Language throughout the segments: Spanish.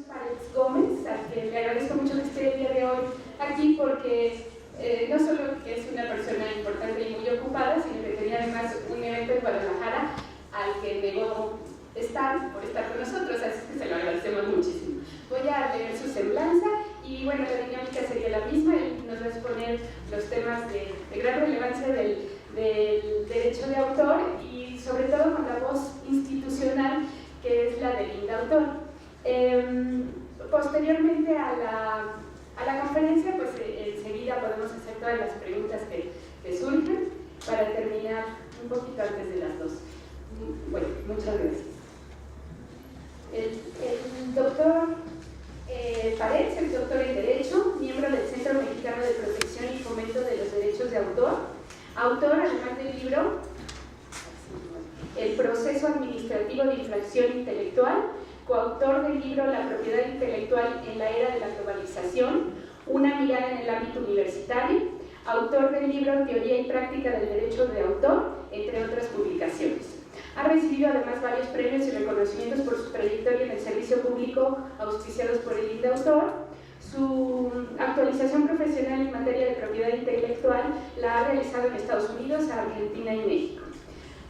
Paredes Gómez, al que le agradezco mucho que esté el día de hoy aquí porque no solo que es una persona importante y muy ocupada, sino que tenía además un evento en Guadalajara al que negó estar por estar con nosotros, así que se lo agradecemos muchísimo. Voy a leer su semblanza y bueno, la dinámica sería la misma. Él nos va a exponer los temas de gran relevancia del derecho de autor y sobre todo con la voz institucional que es la del INDAUTOR. Posteriormente a la conferencia, pues enseguida podemos hacer todas las preguntas que surgen para terminar un poquito antes de las 2. Bueno, muchas gracias. El doctor Paredes es doctor en Derecho, miembro del Centro Mexicano de Protección y Fomento de los Derechos de Autor, autor además del libro El proceso administrativo de infracción intelectual, coautor del libro La propiedad intelectual en la era de la globalización, una mirada en el ámbito universitario, autor del libro Teoría y práctica del derecho de autor, entre otras publicaciones. Ha recibido además varios premios y reconocimientos por su trayectoria en el servicio público auspiciados por el INDAUTOR. Su actualización profesional en materia de propiedad intelectual la ha realizado en Estados Unidos, Argentina y México.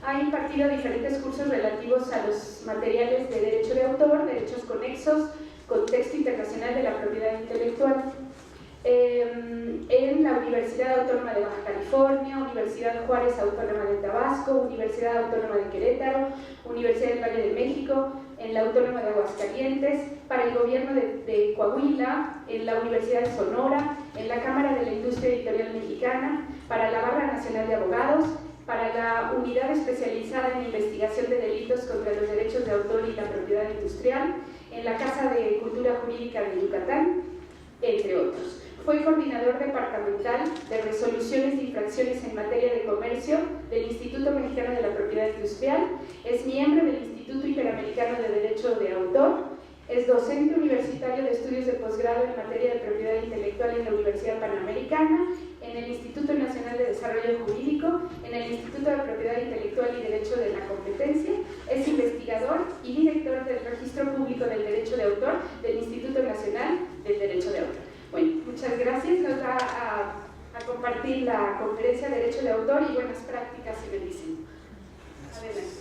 Ha impartido diferentes cursos relativos a los materiales de derecho de autor, derechos conexos, contexto internacional de la propiedad intelectual. En la Universidad Autónoma de Baja California, Universidad Juárez Autónoma de Tabasco, Universidad Autónoma de Querétaro, Universidad del Valle de México, en la Autónoma de Aguascalientes, para el Gobierno de Coahuila, en la Universidad de Sonora, en la Cámara de la Industria Editorial Mexicana, para la Barra Nacional de Abogados, para la Unidad Especializada en Investigación de Delitos contra los Derechos de Autor y la Propiedad Industrial, en la Casa de Cultura Jurídica de Yucatán, entre otros. Fue coordinador departamental de resoluciones de infracciones en materia de comercio del Instituto Mexicano de la Propiedad Industrial, es miembro del Instituto Interamericano de Derecho de Autor, es docente universitario de estudios de posgrado en materia de propiedad intelectual en la Universidad Panamericana, en el Instituto Nacional de Desarrollo Jurídico, en el Instituto de Propiedad Intelectual y Derecho de la Competencia, es investigador y director del Registro Público del Derecho de Autor del Instituto Nacional del Derecho de Autor. Bueno, muchas gracias. Nos va a compartir la conferencia Derecho de Autor y Buenas Prácticas y Medicina. Adelante.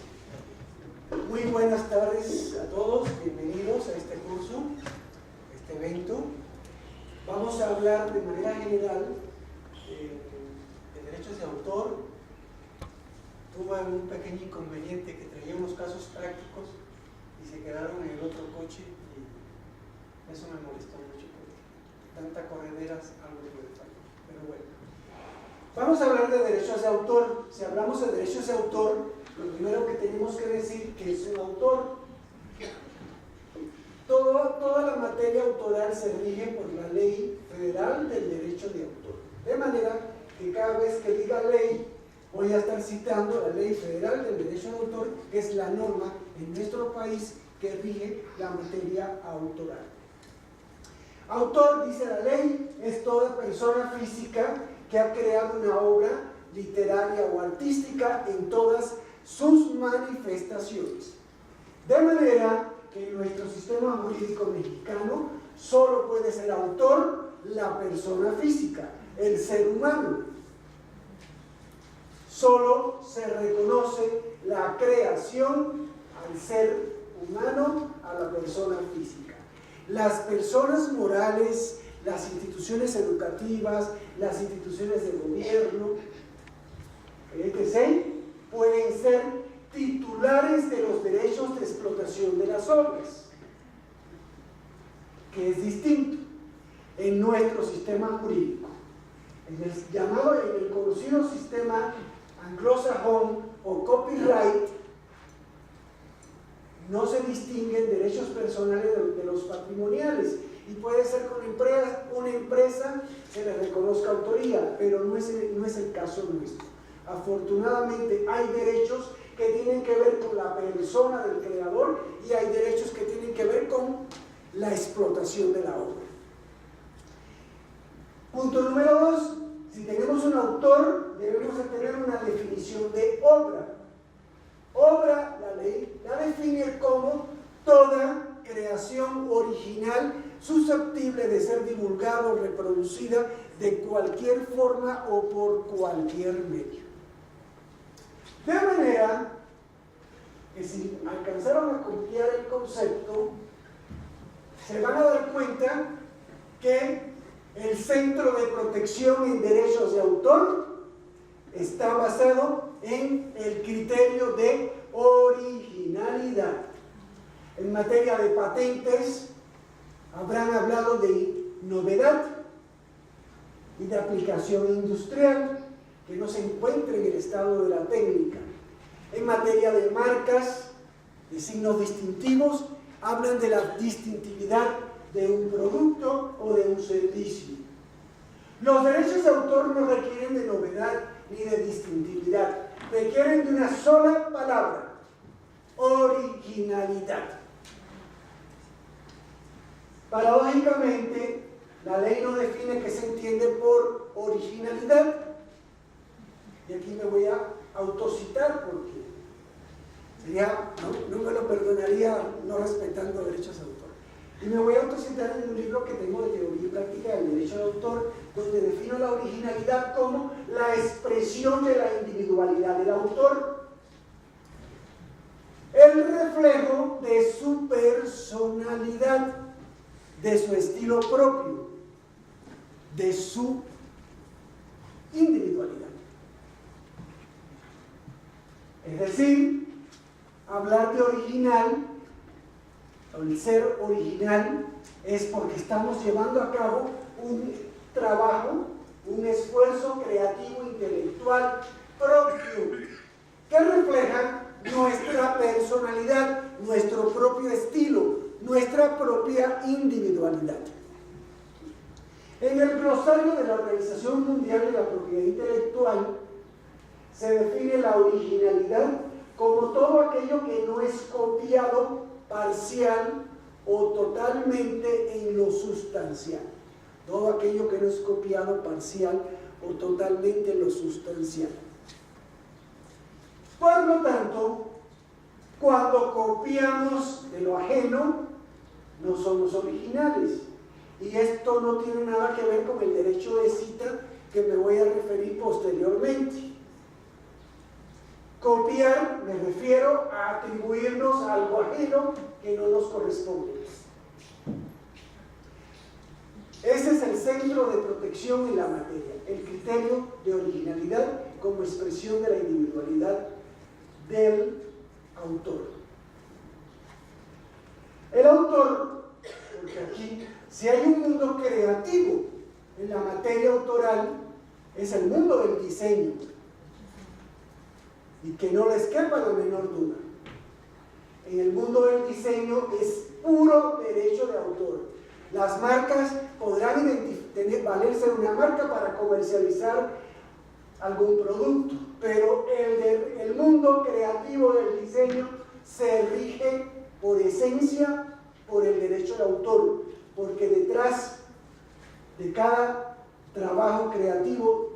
Muy buenas tardes a todos, bienvenidos a este curso, a este evento. Vamos a hablar de manera general de derechos de autor. Tuve un pequeño inconveniente que traía unos casos prácticos y se quedaron en el otro coche y eso me molestó mucho porque tanta corredera algo puede fallar, pero bueno. Vamos a hablar de derechos de autor. Si hablamos de derechos de autor, lo primero que tenemos que decir que es un autor. Toda la materia autoral se rige por la Ley Federal del Derecho de Autor. De manera que cada vez que diga ley, voy a estar citando la Ley Federal del Derecho de Autor, que es la norma en nuestro país que rige la materia autoral. Autor, dice la ley, es toda persona física que ha creado una obra literaria o artística en todas sus manifestaciones. De manera que en nuestro sistema jurídico mexicano solo puede ser autor la persona física, el ser humano. Solo se reconoce la creación al ser humano, a la persona física. Las personas morales, las instituciones educativas, las instituciones de gobierno, etc., pueden ser titulares de los derechos de explotación de las obras, que es distinto en nuestro sistema jurídico. En el conocido sistema anglosajón o copyright, no se distinguen derechos personales de los patrimoniales, y puede ser que una empresa se le reconozca autoría, pero no es el caso nuestro. Afortunadamente hay derechos que tienen que ver con la persona del creador y hay derechos que tienen que ver con la explotación de la obra. Punto número 2. Si tenemos un autor, debemos de tener una definición de obra. Obra, la ley la define como toda creación original susceptible de ser divulgada o reproducida de cualquier forma o por cualquier medio. De manera que si alcanzaron a copiar el concepto, se van a dar cuenta que el Centro de Protección en Derechos de Autor está basado en el criterio de originalidad. En materia de patentes, habrán hablado de novedad y de aplicación industrial que no se encuentra en el estado de la técnica. En materia de marcas, de signos distintivos, hablan de la distintividad de un producto o de un servicio. Los derechos de autor no requieren de novedad ni de distintividad, requieren de una sola palabra: originalidad. Paradójicamente, la ley no define qué se entiende por originalidad, y aquí me voy a autocitar porque sería, no me lo perdonaría no respetando derechos de autor. Y me voy a autocitar en un libro que tengo de teoría y práctica del derecho de autor, donde defino la originalidad como la expresión de la individualidad del autor, el reflejo de su personalidad, de su estilo propio, de su individualidad. Es decir, hablar de original, o el ser original, es porque estamos llevando a cabo un trabajo, un esfuerzo creativo, intelectual propio, que refleja nuestra personalidad, nuestro propio estilo, nuestra propia individualidad. En el glosario de la Organización Mundial de la Propiedad Intelectual se define la originalidad como todo aquello que no es copiado parcial o totalmente en lo sustancial. Todo aquello que no es copiado parcial o totalmente en lo sustancial. Por lo tanto, cuando copiamos de lo ajeno, no somos originales. Y esto no tiene nada que ver con el derecho de cita que me voy a referir posteriormente. Copiar, me refiero a atribuirnos algo ajeno que no nos corresponde. Ese es el centro de protección en la materia, el criterio de originalidad como expresión de la individualidad del autor. El autor, porque aquí, si hay un mundo creativo en la materia autoral, es el mundo del diseño. Y que no les quepa la menor duda. En el mundo del diseño es puro derecho de autor. Las marcas podrán valerse de una marca para comercializar algún producto, pero el mundo creativo del diseño se rige por esencia por el derecho de autor, porque detrás de cada trabajo creativo,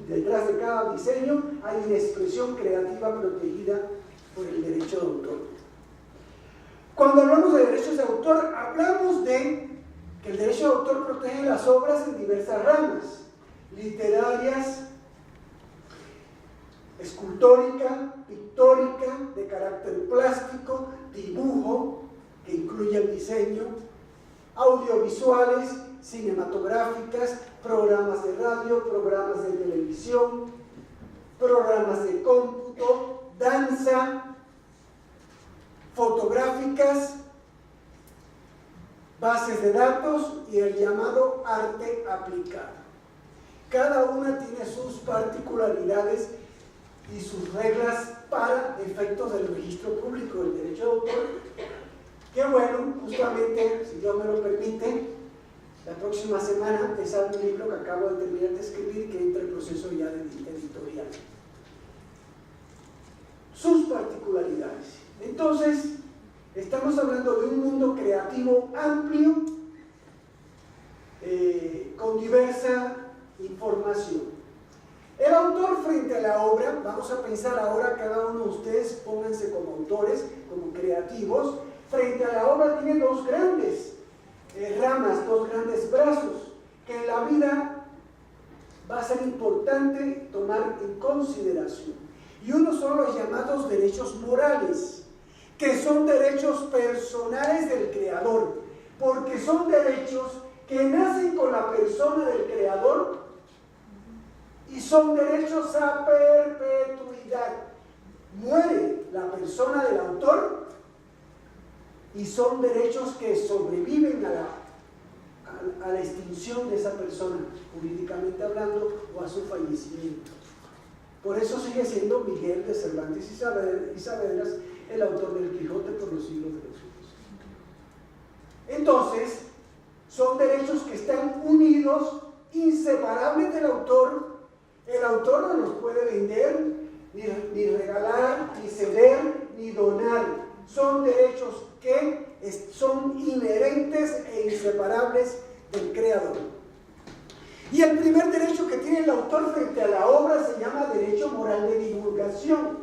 detrás de cada diseño, hay una expresión creativa protegida por el derecho de autor. Cuando hablamos de derechos de autor, hablamos de que el derecho de autor protege las obras en diversas ramas: literarias, escultórica, pictórica, de carácter plástico, dibujo, que incluye el diseño, audiovisuales, cinematográficas, programas de radio, programas de televisión, programas de cómputo, danza, fotográficas, bases de datos y el llamado arte aplicado. Cada una tiene sus particularidades y sus reglas para efectos del registro público del derecho de autor, que bueno, justamente, si Dios me lo permite, la próxima semana te sale un libro que acabo de terminar de escribir que entra en proceso ya de editorial. Sus particularidades. Entonces, estamos hablando de un mundo creativo amplio, con diversa información. El autor frente a la obra, vamos a pensar ahora, cada uno de ustedes pónganse como autores, como creativos, frente a la obra tiene dos grandes ramas, dos grandes brazos, que en la vida va a ser importante tomar en consideración. Y uno son los llamados derechos morales, que son derechos personales del Creador, porque son derechos que nacen con la persona del Creador y son derechos a perpetuidad. Muere la persona del autor y son derechos que sobreviven a la extinción de esa persona, jurídicamente hablando, o a su fallecimiento. Por eso sigue siendo Miguel de Cervantes y Saavedra el autor del Quijote por los siglos de los siglos. Entonces, son derechos que están unidos, inseparables del autor. El autor no los puede vender, ni regalar, ni ceder, ni donar. Son derechos que son inherentes e inseparables del Creador. Y el primer derecho que tiene el autor frente a la obra se llama derecho moral de divulgación,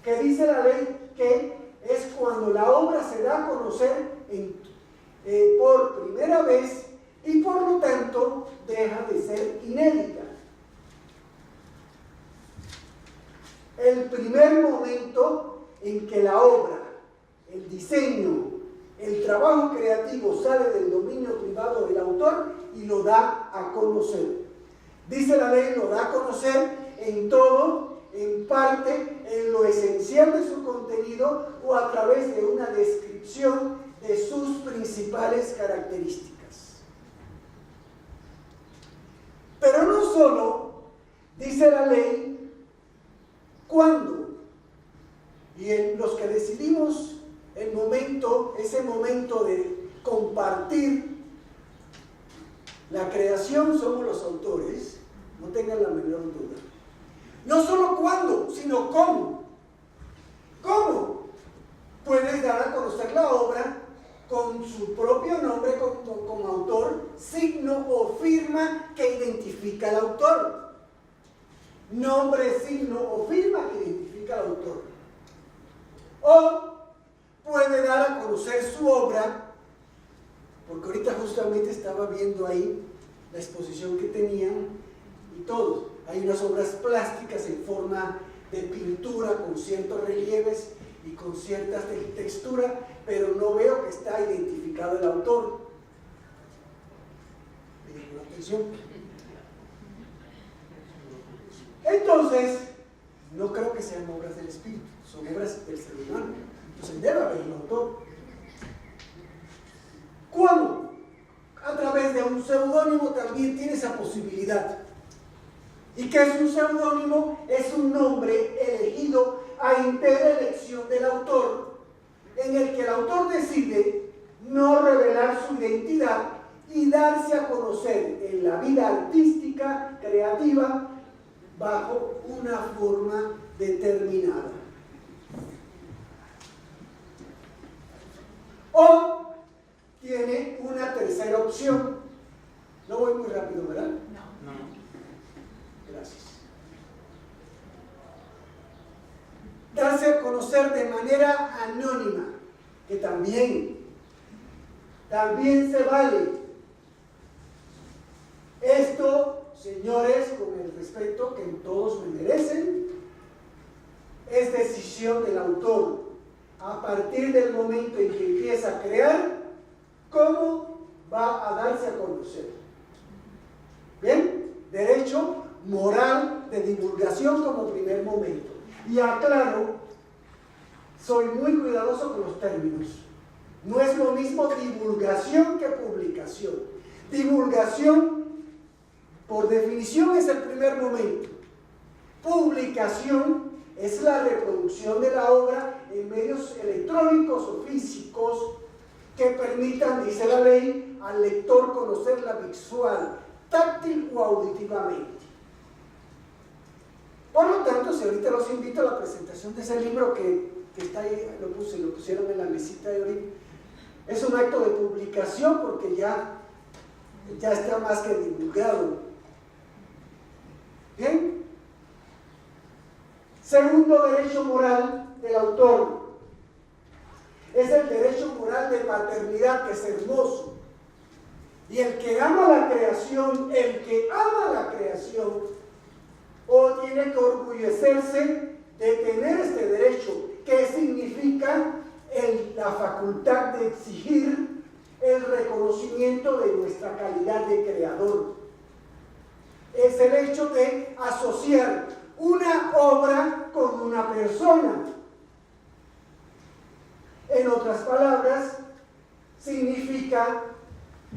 que dice la ley que es cuando la obra se da a conocer por primera vez y por lo tanto deja de ser inédita. El primer momento en que la obra, el diseño, el trabajo creativo sale del dominio privado del autor y lo da a conocer. Dice la ley, lo da a conocer en todo, en parte, en lo esencial de su contenido o a través de una descripción de sus principales características. Pero no solo, dice la ley, cuándo. Y los que decidimos ese momento de compartir la creación somos los autores, no tengan la menor duda. No solo cuándo, sino cómo. ¿Cómo? Puedes dar a conocer la obra con su propio nombre como autor, signo o firma que identifica al autor. Nombre, signo o firma que identifica al autor. O puede dar a conocer su obra, porque ahorita justamente estaba viendo ahí la exposición que tenían y todo. Hay unas obras plásticas en forma de pintura con ciertos relieves y con cierta textura, pero no veo que está identificado el autor. Me llamó la atención. Entonces, no creo que sean obras del espíritu, son obras del ser humano. Entonces debe haber un autor. ¿Cómo? A través de un seudónimo también tiene esa posibilidad. ¿Y qué es un seudónimo? Es un nombre elegido a entera elección del autor, en el que el autor decide no revelar su identidad y darse a conocer en la vida artística, creativa, bajo una forma determinada. O tiene una tercera opción. No voy muy rápido, ¿verdad? No. Gracias. Darse a conocer de manera anónima, que también se vale. Esto, señores, con el respeto que todos me merecen, es decisión del autor. A partir del momento en que empieza a crear, ¿cómo va a darse a conocer? ¿Bien? Derecho moral de divulgación como primer momento. Y aclaro, soy muy cuidadoso con los términos. No es lo mismo divulgación que publicación. Divulgación, por definición, es el primer momento. Publicación es la reproducción de la obra en medios electrónicos o físicos que permitan, dice la ley, al lector conocerla visual, táctil o auditivamente. Por lo tanto, si ahorita los invito a la presentación de ese libro que está ahí, lo pusieron en la mesita de ahorita, es un acto de publicación porque ya está más que divulgado. ¿Bien? Segundo derecho moral del autor. es el derecho moral de paternidad, que es hermoso. Y el que ama la creación, o tiene que orgullecerse de tener este derecho, que significa la facultad de exigir el reconocimiento de nuestra calidad de creador. Es el hecho de asociar una obra con una persona. En otras palabras, significa,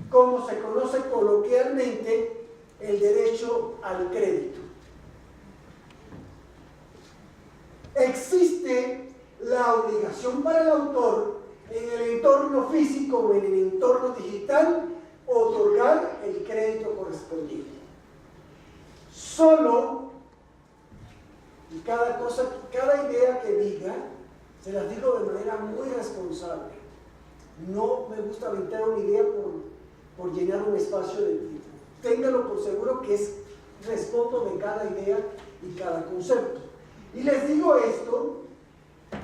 como se conoce coloquialmente, el derecho al crédito. Existe la obligación para el autor, en el entorno físico o en el entorno digital, otorgar el crédito correspondiente. Solo, y cada idea que diga, se las digo de manera muy responsable. No me gusta aventar una idea por llenar un espacio de tiempo. Téngalo por seguro que respondo de cada idea y cada concepto. Y les digo esto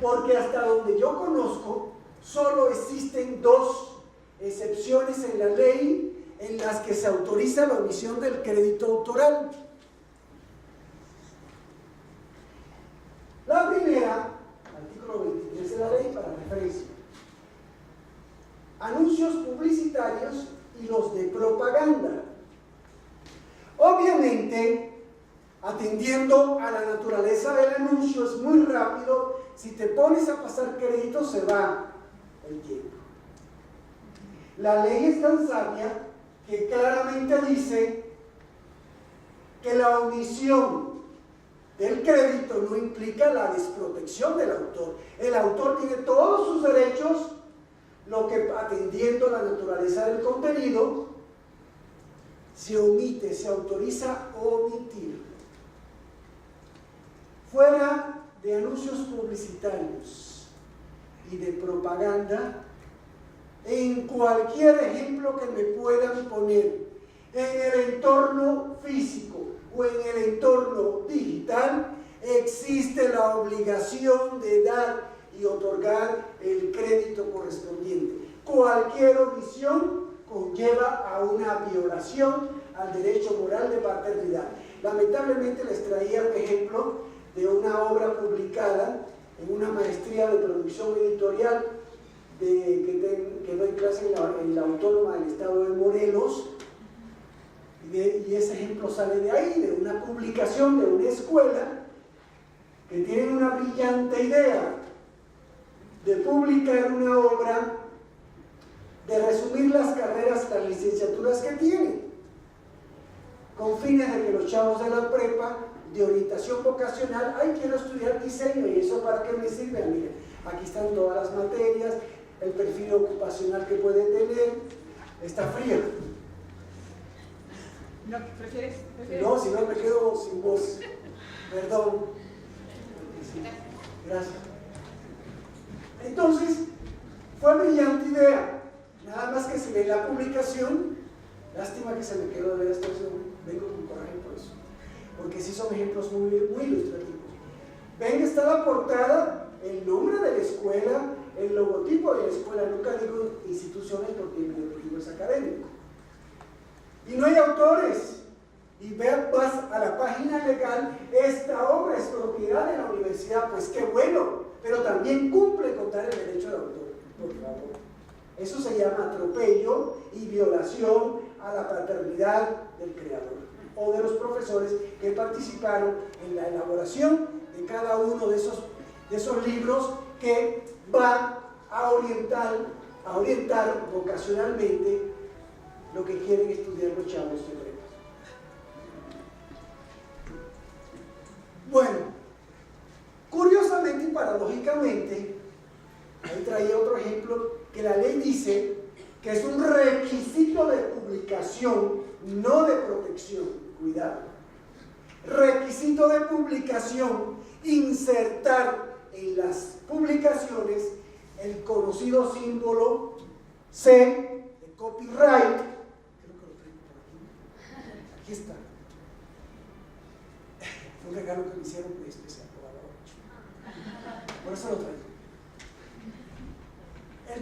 porque hasta donde yo conozco, solo existen dos excepciones en la ley en las que se autoriza la omisión del crédito autoral. La primera, artículo 23 de la ley, para referencia: anuncios publicitarios y los de propaganda. Obviamente, atendiendo a la naturaleza del anuncio, es muy rápido. Si te pones a pasar crédito, se va el tiempo. La ley es tan sabia que claramente dice que la omisión del crédito no implica la desprotección del autor. El autor tiene todos sus derechos, lo que, atendiendo a la naturaleza del contenido, se omite, se autoriza omitirlo. Fuera de anuncios publicitarios y de propaganda, en cualquier ejemplo que me puedan poner, en el entorno físico o en el entorno digital, existe la obligación de dar y otorgar el crédito correspondiente. Cualquier omisión conlleva a una violación al derecho moral de paternidad. Lamentablemente les traía un ejemplo de una obra publicada en una maestría de producción editorial que doy clase en la Autónoma del Estado de Morelos, y ese ejemplo sale de ahí, de una publicación de una escuela que tiene una brillante idea de publicar una obra, de resumir las carreras, las licenciaturas que tienen, con fines de que los chavos de la prepa de orientación vocacional, ay, quiero estudiar diseño, ¿y eso para qué me sirve? Miren, aquí están todas las materias, el perfil ocupacional que puede tener. Está fría. No, ¿prefieres? No, si no me quedo sin voz. Perdón. Gracias. Entonces, fue brillante idea. Nada más que se ve la publicación. Lástima que se me quedó de ver esto. Vengo con coraje por eso, porque sí son ejemplos muy, muy ilustrativos. Ven, está la portada, el nombre de la escuela, el logotipo de la escuela. Nunca digo instituciones porque mi objetivo es académico. Y no hay autores. Y vean, vas a la página legal, esta obra es propiedad de la universidad. Pues qué bueno, pero también cumple con dar el derecho de autor, por favor. Eso se llama atropello y violación a la paternidad del creador o de los profesores que participaron en la elaboración de cada uno de esos libros que van a orientar vocacionalmente lo que quieren estudiar los chavos de prepa. Bueno, curiosamente y paradójicamente, ahí traía otro ejemplo, que la ley dice que es un requisito de publicación, no de protección. Cuidado. Requisito de publicación, insertar en las publicaciones el conocido símbolo C de copyright. Creo que lo traigo por aquí. Aquí está. Fue un regalo que me hicieron muy especial por la 8. Por eso lo traigo.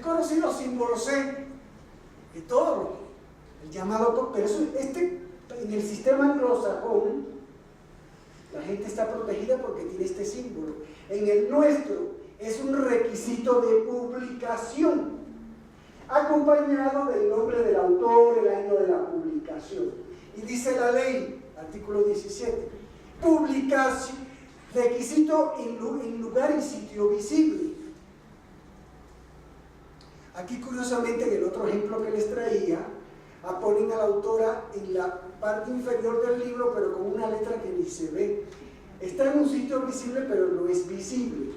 el conocido símbolo C, y todo, el llamado, pero eso, en el sistema anglosajón, la gente está protegida porque tiene este símbolo. En el nuestro es un requisito de publicación, acompañado del nombre del autor, el año de la publicación. Y dice la ley, artículo 17, publicación, requisito en lugar y sitio visible. Aquí curiosamente en el otro ejemplo que les traía, ponen a la autora en la parte inferior del libro, pero con una letra que ni se ve. Está en un sitio visible, pero no es visible.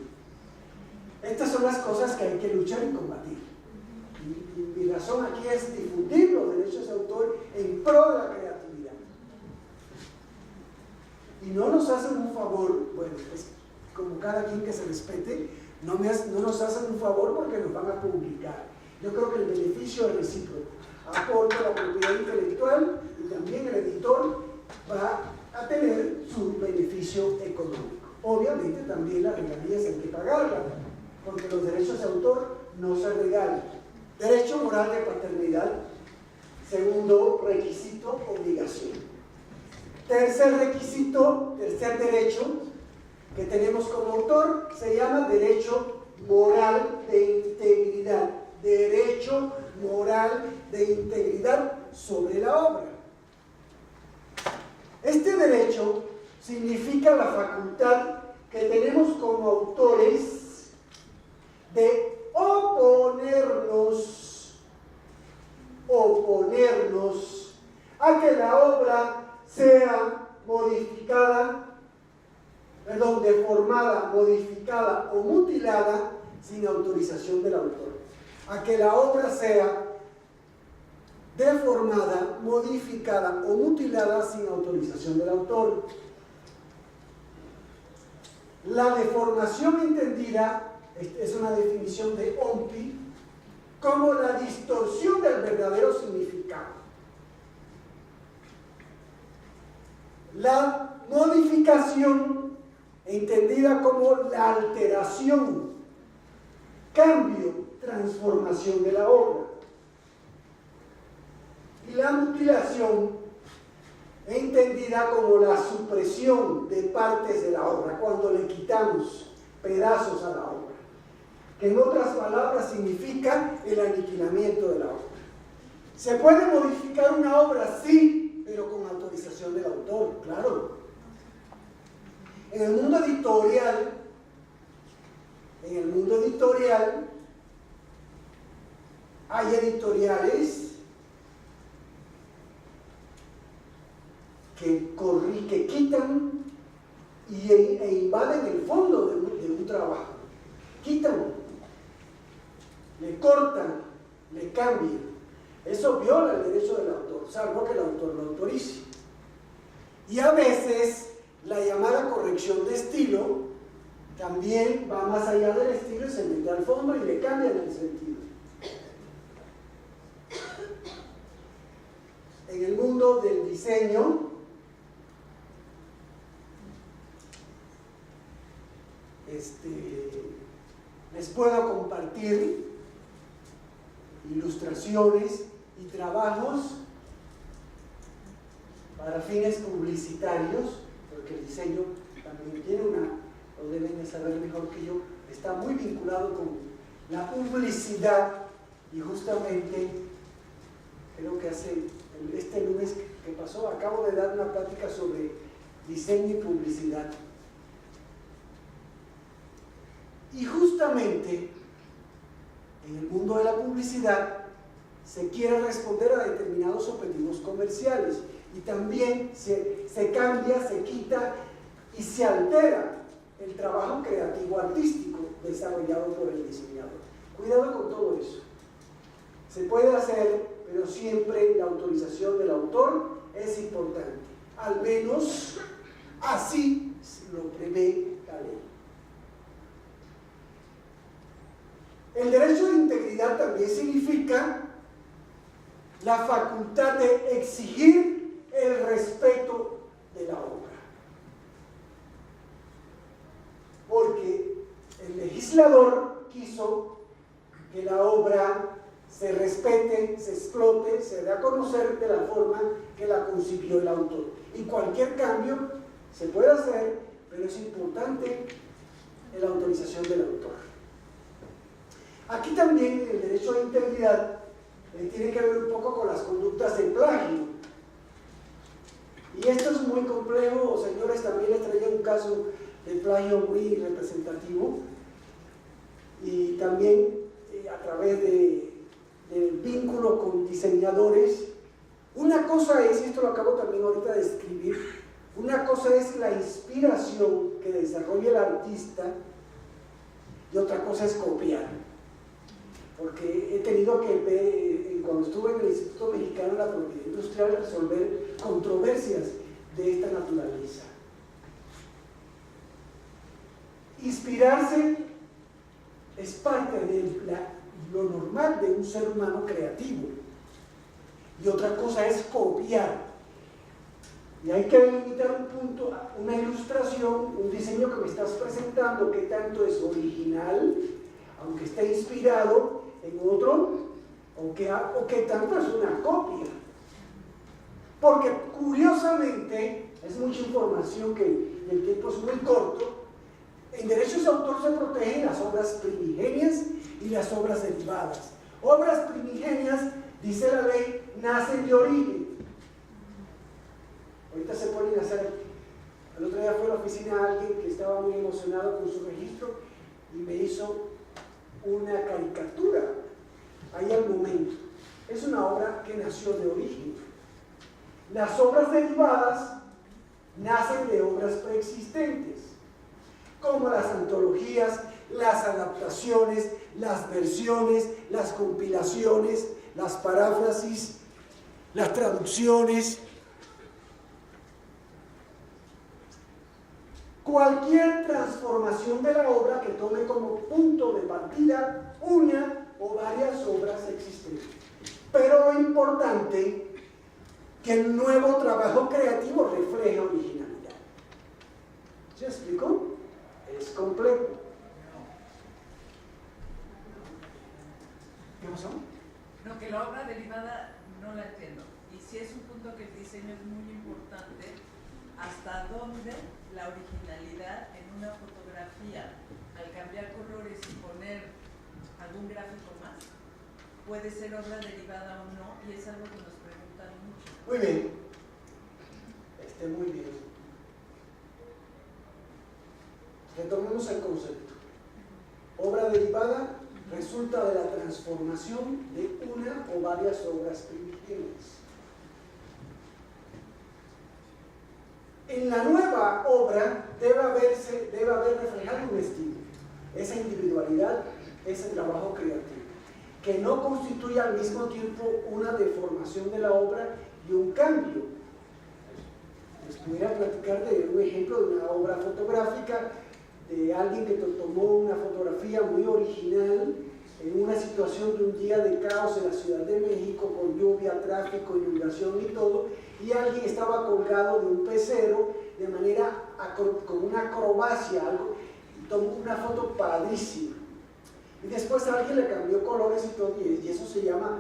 Estas son las cosas que hay que luchar y combatir. Y mi razón aquí es difundir los derechos de autor en pro de la creatividad. Y no nos hacen un favor, bueno, pues como cada quien que se respete, no nos hacen un favor porque nos van a publicar. Yo creo que el beneficio es recíproco. Aporta la propiedad intelectual y también el editor va a tener su beneficio económico. Obviamente también las regalías hay que pagarlas, porque los derechos de autor no se regalan. Derecho moral de paternidad, segundo requisito, obligación. Tercer requisito, tercer derecho que tenemos como autor, se llama derecho moral de integridad. Derecho moral de integridad sobre la obra. Este derecho significa la facultad que tenemos como autores de oponernos a que la obra sea modificada, deformada, modificada o mutilada sin autorización del autor. A que la obra sea deformada, modificada o mutilada sin autorización del autor. La deformación entendida, es una definición de Ompi, como la distorsión del verdadero significado. La modificación, entendida como la alteración, cambio, transformación de la obra. Y la mutilación, entendida como la supresión de partes de la obra, cuando le quitamos pedazos a la obra, que en otras palabras significa el aniquilamiento de la obra. ¿Se puede modificar una obra? Sí, pero con autorización del autor, claro. En el mundo editorial, hay editoriales que quitan e invaden el fondo de un trabajo. Quitan, le cortan, le cambian. Eso viola el derecho del autor, salvo que el autor lo autorice. Y a veces la llamada corrección de estilo también va más allá del estilo y se mete al fondo y le cambian el sentido. En el mundo del diseño, les puedo compartir ilustraciones y trabajos para fines publicitarios, porque el diseño también tiene lo deben de saber mejor que yo, está muy vinculado con la publicidad. Y justamente creo que este lunes que pasó acabo de dar una plática sobre diseño y publicidad. Y justamente en el mundo de la publicidad se quiere responder a determinados objetivos comerciales y también se cambia, se quita y se altera el trabajo creativo artístico desarrollado por el diseñador. Cuidado con todo eso. Se puede hacer, pero siempre la autorización del autor es importante. Al menos así lo prevé la ley. El derecho de integridad también significa la facultad de exigir el respeto de la obra. Porque el legislador quiso que la obra se respete, se explote, se dé a conocer de la forma que la concibió el autor. Y cualquier cambio se puede hacer, pero es importante la autorización del autor. Aquí también el derecho de integridad tiene que ver un poco con las conductas de plagio. Y esto es muy complejo, señores, también les traía un caso de plagio muy representativo. Y también a través del vínculo con diseñadores. Una cosa es, y esto lo acabo también ahorita de escribir, una cosa es la inspiración que desarrolla el artista y otra cosa es copiar. Porque he tenido que ver, cuando estuve en el Instituto Mexicano de la Propiedad Industrial, resolver controversias de esta naturaleza. Inspirarse es parte de lo normal de un ser humano creativo. Y otra cosa es copiar. Y hay que delimitar un punto, una ilustración, un diseño que me estás presentando, que tanto es original, aunque esté inspirado en otro, o que tanto es una copia. Porque curiosamente, es mucha información que el tiempo es muy corto, en derechos de autor se protegen las obras primigenias y las obras derivadas. Obras primigenias, dice la ley, nacen de origen. Ahorita se ponen a hacer, el otro día fue a la oficina alguien que estaba muy emocionado con su registro y me hizo una caricatura ahí al momento. Es una obra que nació de origen. Las obras derivadas nacen de obras preexistentes, como las antologías, las adaptaciones, las versiones, las compilaciones, las paráfrasis, las traducciones. Cualquier transformación de la obra que tome como punto de partida una o varias obras existentes. Pero lo importante que el nuevo trabajo creativo refleje originalidad. ¿Se explicó? Es complejo. ¿Qué pasó? No, que la obra derivada no la entiendo. Y si es un punto que el diseño es muy importante, ¿hasta dónde la originalidad en una fotografía, al cambiar colores y poner algún gráfico más, puede ser obra derivada o no? Y es algo que nos preguntan mucho. Muy bien. Muy bien. Retomemos el concepto. Obra derivada resulta de la transformación de una o varias obras primigenias. En la nueva obra debe haber reflejado un estilo, esa individualidad, ese trabajo creativo, que no constituye al mismo tiempo una deformación de la obra y un cambio. Les pudiera platicar de un ejemplo de una obra fotográfica de alguien que tomó una fotografía muy original en una situación de un día de caos en la Ciudad de México, con lluvia, tráfico, inundación y todo, y alguien estaba colgado de un pecero de manera con una acrobacia, algo, y tomó una foto padrísima. Y después alguien le cambió colores y todo, y eso se llama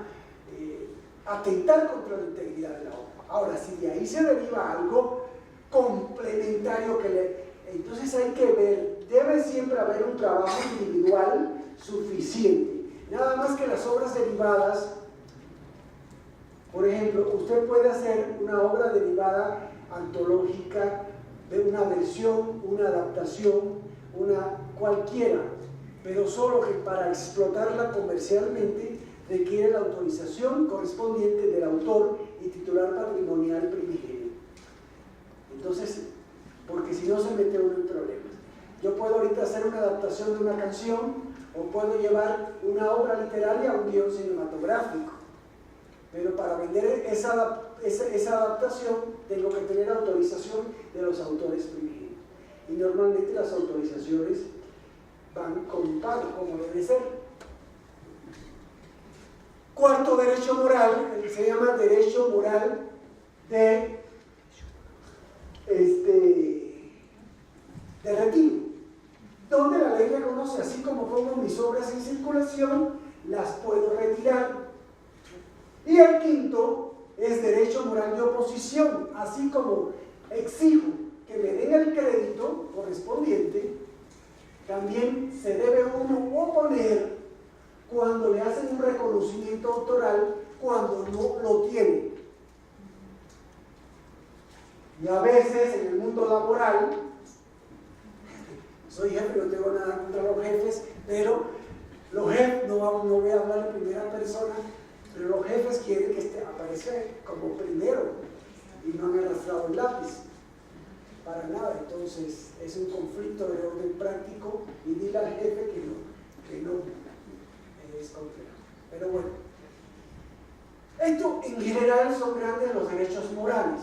atentar contra la integridad de la obra. Ahora, si de ahí se deriva algo complementario entonces hay que ver, debe siempre haber un trabajo individual suficiente. Nada más que las obras derivadas, por ejemplo, usted puede hacer una obra derivada antológica de una versión, una adaptación, una cualquiera, pero solo que para explotarla comercialmente requiere la autorización correspondiente del autor y titular patrimonial primigenio. Entonces, porque si no se mete uno en problemas. Yo puedo ahorita hacer una adaptación de una canción o puedo llevar una obra literaria a un guión cinematográfico, pero para vender esa adaptación tengo que tener autorización de los autores primigenios, y normalmente las autorizaciones van con un pago, como debe ser. Cuarto derecho moral, se llama derecho moral de retiro, donde la ley reconoce, así como pongo mis obras en circulación, las puedo retirar. Y el quinto es derecho moral de oposición, así como exijo que me den el crédito correspondiente, también se debe uno oponer cuando le hacen un reconocimiento autoral cuando no lo tiene. Y a veces en el mundo laboral, soy jefe, no tengo nada contra los jefes, pero los jefes, no voy a hablar en primera persona, pero los jefes quieren que aparezca como primero y no han arrastrado el lápiz. Para nada, entonces es un conflicto de orden práctico y dile al jefe que no es complejo. Pero bueno, esto en general son grandes los derechos morales,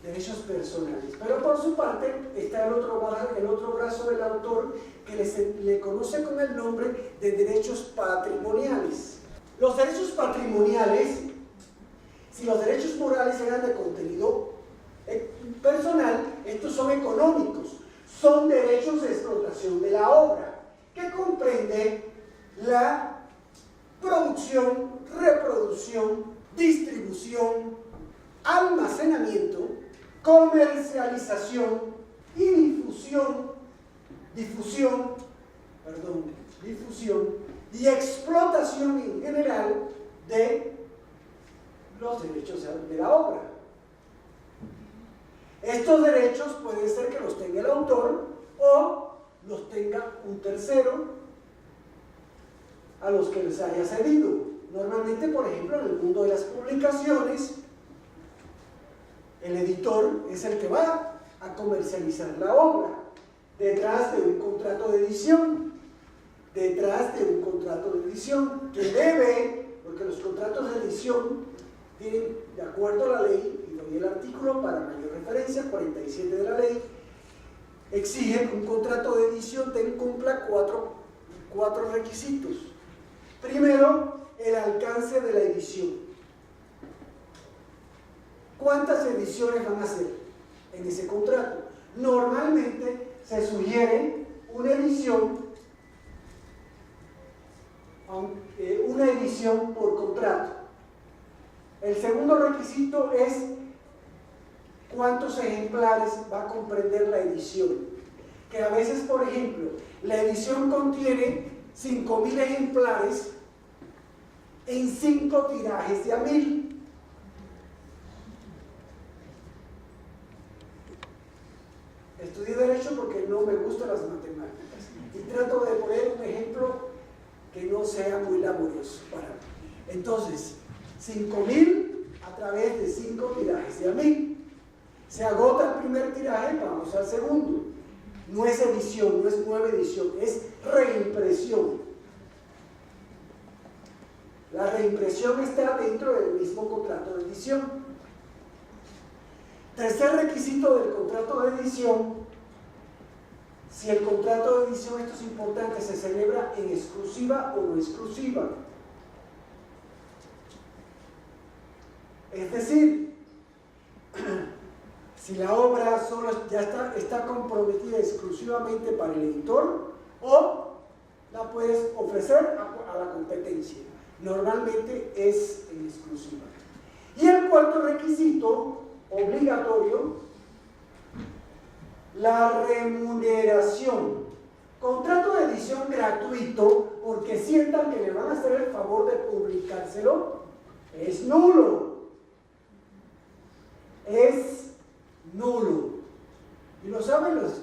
derechos personales, pero por su parte está el otro brazo del autor que le conoce con el nombre de derechos patrimoniales. Los derechos patrimoniales, si los derechos morales eran de contenido personal, estos son económicos, son derechos de explotación de la obra, que comprende la producción, reproducción, distribución, almacenamiento, comercialización y difusión y explotación en general de los derechos de la obra. Estos derechos pueden ser que los tenga el autor o los tenga un tercero a los que les haya cedido. Normalmente, por ejemplo, en el mundo de las publicaciones, el editor es el que va a comercializar la obra detrás de un contrato de edición, que debe, porque los contratos de edición tienen, de acuerdo a la ley, y doy el artículo para mayor referencia, 47 de la ley, exige que un contrato de edición cumpla cuatro requisitos. Primero, el alcance de la edición. ¿Cuántas ediciones van a hacer en ese contrato? Normalmente se sugiere una edición por contrato. El segundo requisito es cuántos ejemplares va a comprender la edición. Que a veces, por ejemplo, la edición contiene 5.000 ejemplares en 5 tirajes de a 1.000. Estudié Derecho porque no me gustan las matemáticas y trato de poner un ejemplo que no sea muy laborioso para mí. Entonces, 5.000 a través de 5 tirajes de a 1.000. Se agota el primer tiraje, vamos al segundo. No es edición, no es nueva edición, es reimpresión. La reimpresión está dentro del mismo contrato de edición. Tercer requisito del contrato de edición: si el contrato de edición, esto es importante, se celebra en exclusiva o no exclusiva. Es decir, si la obra solo ya está comprometida exclusivamente para el editor, o la puedes ofrecer a la competencia. Normalmente es en exclusiva. Y el cuarto requisito obligatorio, la remuneración. Contrato de edición gratuito porque sientan que le van a hacer el favor de publicárselo, es nulo. Es nulo. Y lo saben los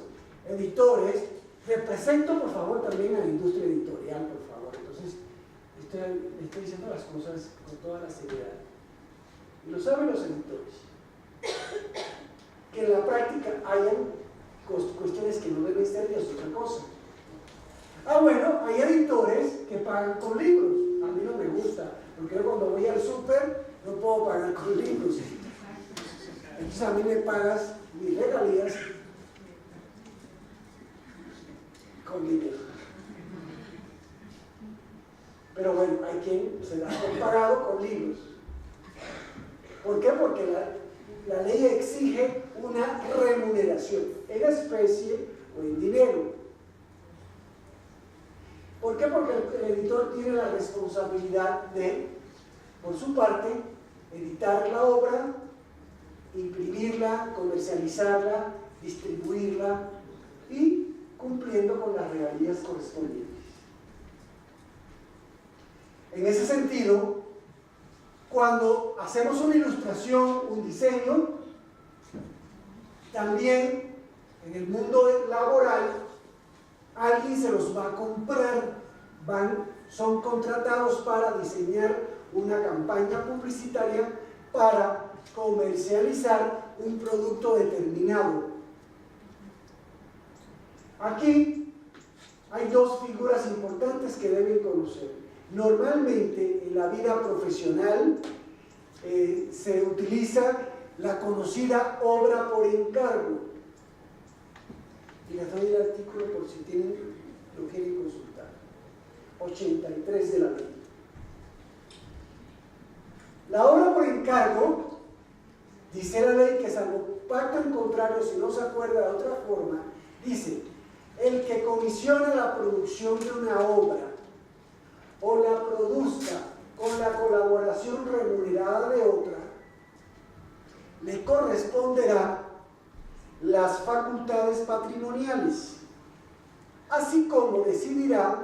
editores. Represento, por favor, también a la industria editorial, por favor. Entonces, estoy diciendo las cosas con toda la seriedad. Y lo saben los editores. Que en la práctica hayan cuestiones que no deben ser, y es otra cosa. Bueno, hay editores que pagan con libros. A mí no me gusta, porque yo cuando voy al súper no puedo pagar con libros. Entonces a mí me pagas mis regalías con dinero. Pero bueno, hay quien se da por pagado con libros. ¿Por qué? Porque la ley exige una remuneración en especie o en dinero. ¿Por qué? Porque el editor tiene la responsabilidad de, por su parte, editar la obra, imprimirla, comercializarla, distribuirla y cumpliendo con las regalías correspondientes. En ese sentido, cuando hacemos una ilustración, un diseño, también en el mundo laboral, alguien se los va a comprar, son contratados para diseñar una campaña publicitaria para comercializar un producto determinado. Aquí hay dos figuras importantes que deben conocer. Normalmente en la vida profesional se utiliza la conocida obra por encargo. Y les doy el artículo por si lo quieren consultar. 83 de la ley. La obra por encargo, dice la ley que salvo pacto en contrario, si no se acuerda de otra forma, dice, el que comisiona la producción de una obra o la produzca con la colaboración remunerada de otra, le corresponderá las facultades patrimoniales, así como decidirá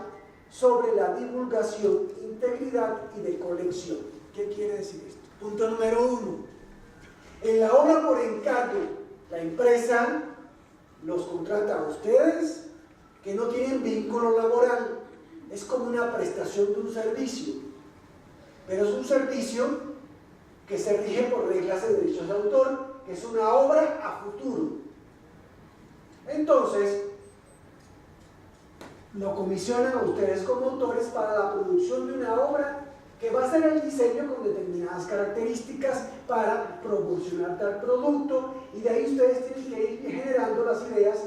sobre la divulgación, integridad y de colección. ¿Qué quiere decir esto? Punto número 1. En la obra por encargo, la empresa los contrata a ustedes que no tienen vínculo laboral. Es como una prestación de un servicio, pero es un servicio que se rige por reglas de derechos de autor, que es una obra a futuro. Entonces, lo comisionan a ustedes como autores para la producción de una obra que va a ser el diseño con determinadas características para proporcionar tal producto, y de ahí ustedes tienen que ir generando las ideas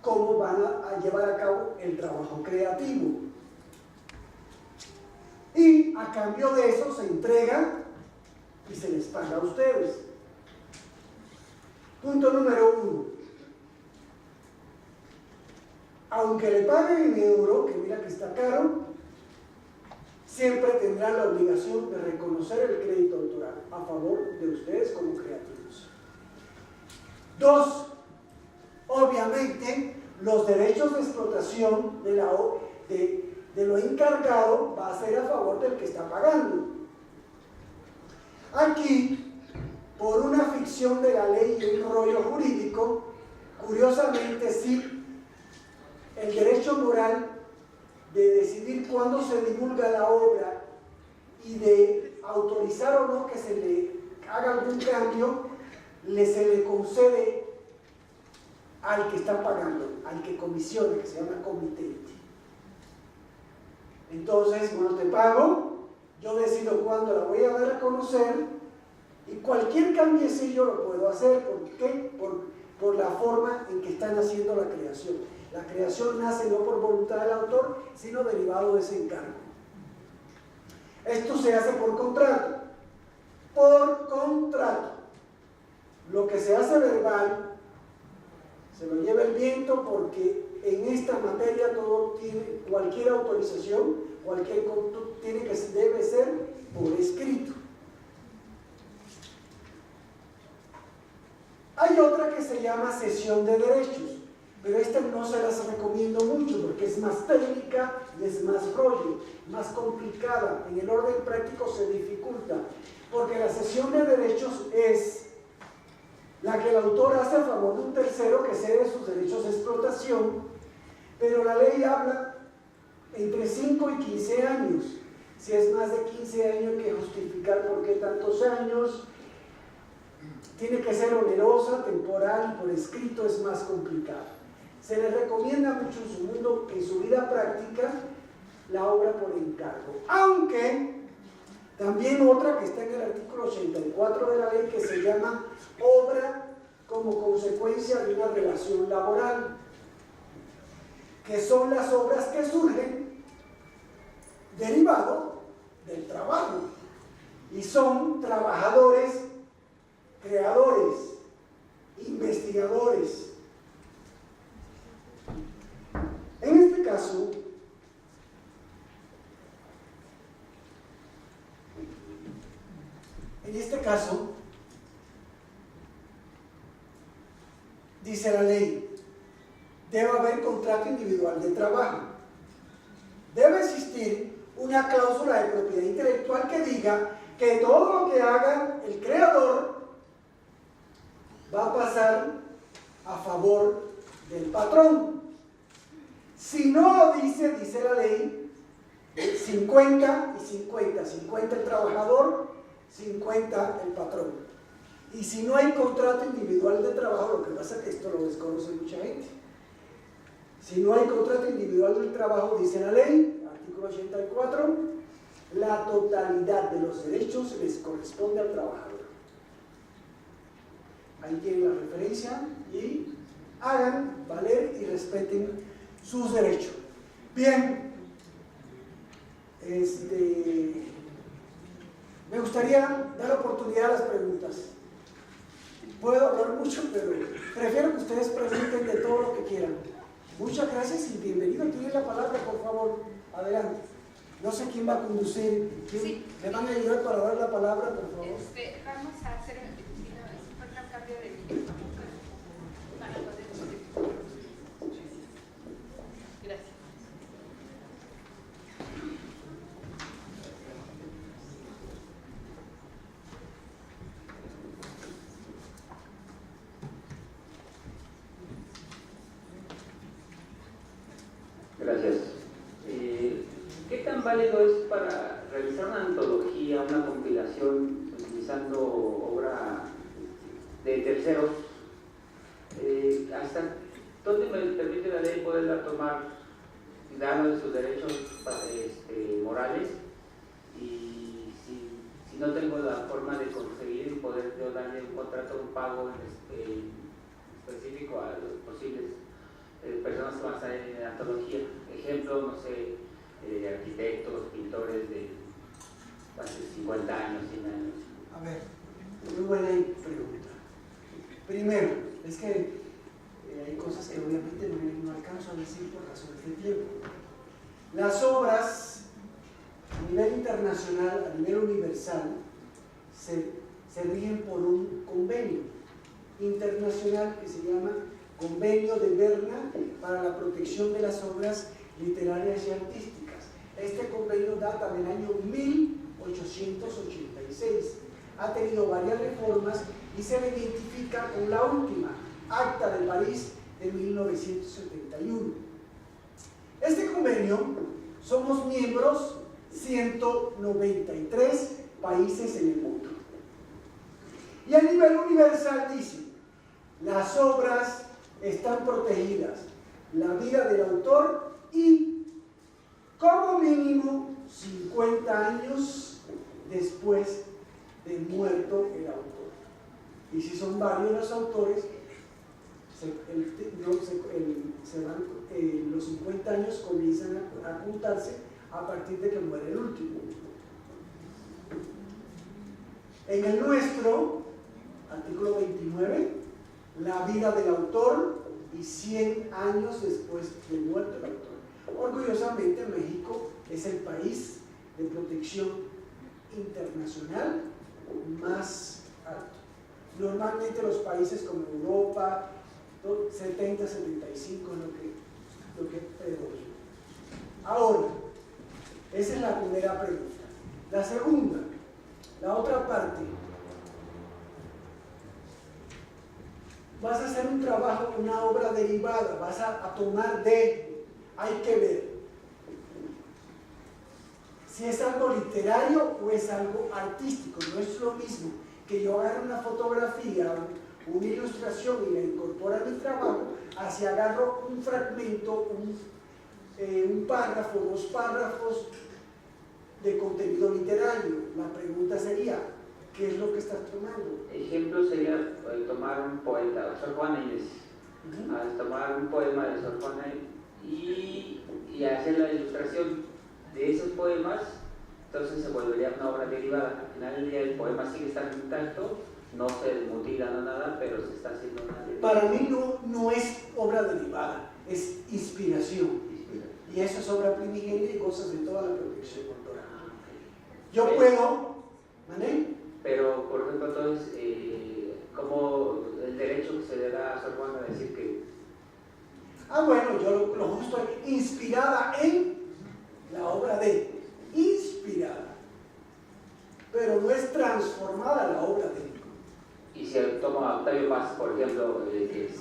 cómo van a llevar a cabo el trabajo creativo. Y a cambio de eso se entrega y se les paga a ustedes. Punto número 1. Aunque le paguen en euro, que mira que está caro, siempre tendrán la obligación de reconocer el crédito autoral a favor de ustedes como creativos. 2. Obviamente, los derechos de explotación de lo encargado va a ser a favor del que está pagando. Aquí, por una ficción de la ley y un rollo jurídico, curiosamente sí, el derecho moral de decidir cuándo se divulga la obra y de autorizar o no que se le haga algún cambio, se le concede al que está pagando, al que comisiona, que se llama comitente. Entonces, bueno, te pago, yo decido cuándo la voy a dar a conocer y cualquier cambiecillo lo puedo hacer. ¿Por qué? Por la forma en que están haciendo la creación. La creación nace no por voluntad del autor, sino derivado de ese encargo. Esto se hace por contrato. Por contrato. Lo que se hace verbal se lo lleva el viento, porque en esta materia todo tiene, cualquier autorización, cualquier conducto debe ser por escrito. Hay otra que se llama cesión de derechos, pero esta no se las recomiendo mucho porque es más técnica y es más rollo, más complicada. En el orden práctico se dificulta, porque la cesión de derechos es la que el autor hace a favor de un tercero que cede sus derechos de explotación, pero la ley habla entre 5 y 15 años. Si es más de 15 años, hay que justificar por qué tantos años. Tiene que ser onerosa, temporal, y por escrito es más complicado. Se les recomienda mucho en su vida práctica la obra por encargo. Aunque también otra que está en el artículo 84 de la ley, que se llama obra como consecuencia de una relación laboral, que son las obras que surgen derivado del trabajo y son trabajadores, creadores, investigadores. En este caso, en este caso, dice la ley, debe haber contrato individual de trabajo. Debe existir una cláusula de propiedad intelectual que diga que todo lo que haga el creador va a pasar a favor del patrón. Si no lo dice, dice la ley, 50 y 50, 50 el trabajador, 50 el patrón. Y si no hay contrato individual de trabajo, lo que pasa es que esto lo desconoce mucha gente. Si no hay contrato individual de trabajo, dice la ley, artículo 84, la totalidad de los derechos les corresponde al trabajador. Ahí tienen la referencia y hagan valer y respeten sus derechos. Bien, me gustaría dar oportunidad a las preguntas. Puedo hablar mucho, pero prefiero que ustedes pregunten de todo lo que quieran. Muchas gracias y bienvenido. Tienen la palabra, por favor. Adelante. No sé quién va a conducir. Sí. ¿Me van a ayudar para dar la palabra, por favor? Vamos a hacer otro cambio de micrófono para poder Gracias. Gracias. ¿Qué tan válido es para realizar una antología, una compilación utilizando obra de terceros? ¿Hasta dónde me permite la ley poderla tomar, dándole sus derechos morales? Y si no tengo la forma de conseguir poder yo darle un contrato, un pago específico a los posibles personas que van a estar en la antología. Ejemplo, no sé, arquitectos, pintores de hace 50 años, 100 años. A ver, muy buena pregunta. Primero, es que hay cosas que obviamente no alcanzo a decir por razones de tiempo. Las obras a nivel internacional, a nivel universal, se rigen por un convenio internacional que se llama Convenio de Berna para la protección de las obras literarias y artísticas. Este convenio data del año 1886. Ha tenido varias reformas y se le identifica con la última, Acta de París de 1971. Este convenio, somos miembros 193 países en el mundo. Y a nivel universal dice, las obras están protegidas, la vida del autor y como mínimo 50 años después de muerto el autor. Y si son varios los autores, los 50 años comienzan a contarse a partir de que muere el último. En el nuestro, artículo 29, la vida del autor y 100 años después de muerto el autor. Orgullosamente México es el país de protección internacional más alto. Normalmente los países como Europa, 70, 75 es lo que predomina. Ahora, esa es la primera pregunta. La segunda, la otra parte. Vas a hacer un trabajo, una obra derivada, vas a tomar hay que ver si es algo literario o es algo artístico. No es lo mismo que yo agarre una fotografía, una ilustración y la incorporo a mi trabajo, así agarro un fragmento, un párrafo, 2 párrafos de contenido literario. La pregunta sería, ¿qué es lo que estás tomando? Ejemplo sería tomar un poeta, Sor Juana Inés, tomar un poema de Sor Juana y hacer la ilustración de esos poemas, entonces se volvería una obra derivada. Al final del día el poema sigue estando intacto, no se mutila, no nada, pero se está haciendo una derivación. Para mí no es obra derivada, es inspiración. Y eso es obra primigenia y cosas de toda la protección cultural. Yo puedo, ¿vale? Pero, por ejemplo, entonces, ¿cómo el derecho que se le da a Sor Juana a decir que... Bueno, yo lo justo aquí, inspirada en la obra de, inspirada, pero no es transformada la obra de. Y si toma Octavio Paz, por ejemplo, que es...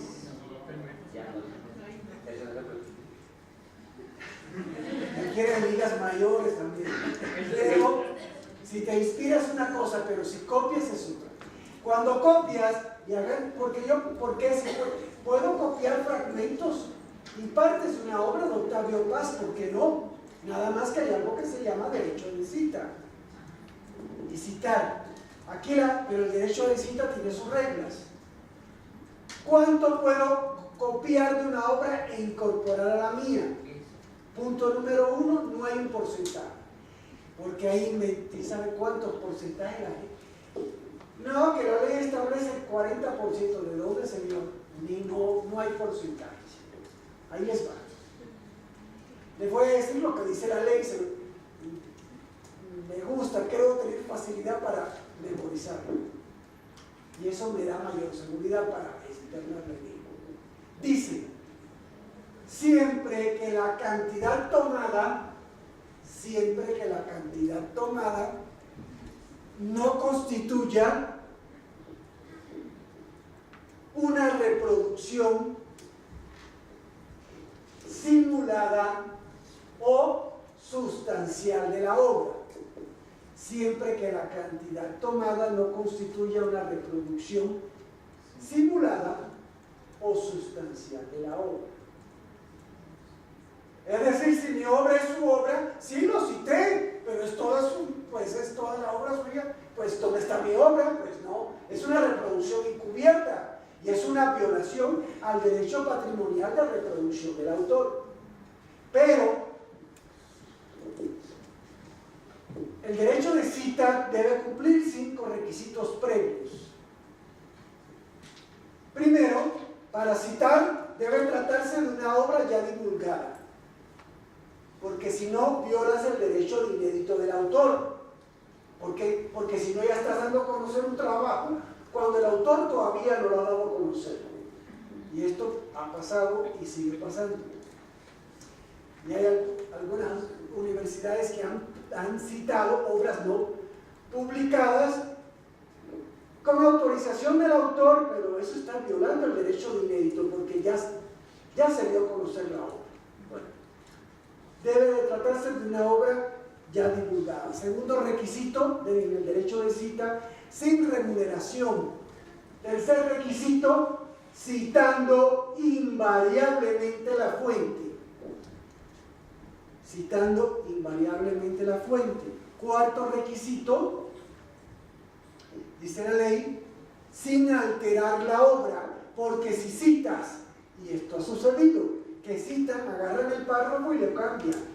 Ya, no, es un ejemplo. Quieren ligas mayores también. Pero si te inspiras una cosa, pero si copias es otra. Cuando copias, porque puedo copiar fragmentos y partes de una obra de Octavio Paz, ¿por qué no? Nada más que hay algo que se llama derecho de cita. Y citar. Pero el derecho de cita tiene sus reglas. ¿Cuánto puedo copiar de una obra e incorporar a la mía? Punto número 1, no hay un porcentaje. Porque ahí ¿sabe cuántos porcentajes la gente? No, que la ley establece el 40%. ¿De dónde, señor? No hay porcentaje. Ahí les va. Les voy a decir lo que dice la ley. Me gusta, creo tener facilidad para memorizarlo. Y eso me da mayor seguridad para externar la ley. Dice, siempre que la cantidad tomada no constituya una reproducción simulada o sustancial de la obra. Siempre que la cantidad tomada no constituya una reproducción simulada o sustancial de la obra. Es decir, si mi obra es su obra, sí lo cité, pero es toda la obra suya, pues ¿dónde está mi obra? Pues no, es una reproducción encubierta y es una violación al derecho patrimonial de reproducción del autor. Pero el derecho de cita debe cumplir 5 requisitos previos. Primero, para citar debe tratarse de una obra ya divulgada, porque si no violas el derecho de inédito del autor. Porque si no ya estás dando a conocer un trabajo cuando el autor todavía no lo ha dado a conocer. Y esto ha pasado y sigue pasando. Y hay algunas universidades que han citado obras no publicadas con autorización del autor, pero eso está violando el derecho de inédito porque ya se dio a conocer la obra. Bueno, debe de tratarse de una obra ya divulgada. Segundo requisito en el derecho de cita, sin remuneración. Tercer requisito, citando invariablemente la fuente. Citando invariablemente la fuente. Cuarto requisito, dice la ley, sin alterar la obra, porque si citas, y esto ha sucedido, que citan, agarran el párrafo y lo cambian.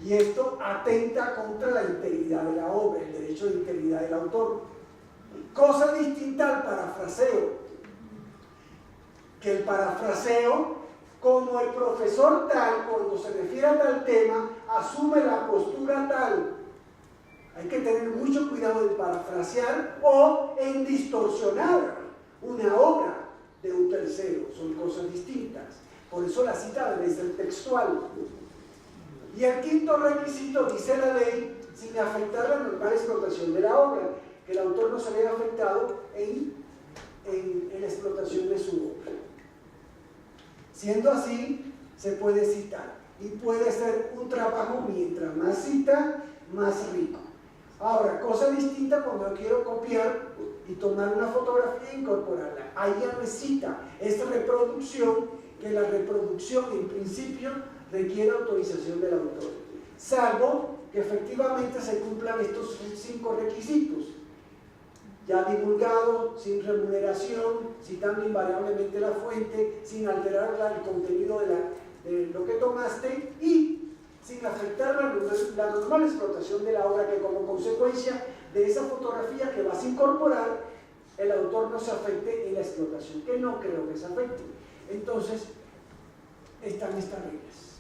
Y esto atenta contra la integridad de la obra, el derecho de integridad del autor. Cosa distinta al parafraseo, que el parafraseo, como el profesor tal, cuando se refiere a tal tema, asume la postura tal. Hay que tener mucho cuidado en parafrasear o en distorsionar una obra de un tercero. Son cosas distintas. Por eso la cita debe ser textual. Y el quinto requisito, dice la ley, sin afectar la normal explotación de la obra, que el autor no se vea afectado en la explotación de su obra. Siendo así, se puede citar. Y puede ser un trabajo, mientras más cita, más rico. Ahora, cosa distinta cuando yo quiero copiar y tomar una fotografía e incorporarla. Ahí ya no es cita, es reproducción, que la reproducción en principio requiere autorización del autor. Salvo que efectivamente se cumplan estos 5 requisitos. Ya divulgado, sin remuneración, citando invariablemente la fuente, sin alterar el contenido de lo que tomaste y sin afectar la normal explotación de la obra, que como consecuencia de esa fotografía que vas a incorporar, el autor no se afecte en la explotación, que no creo que se afecte. Entonces, están estas reglas.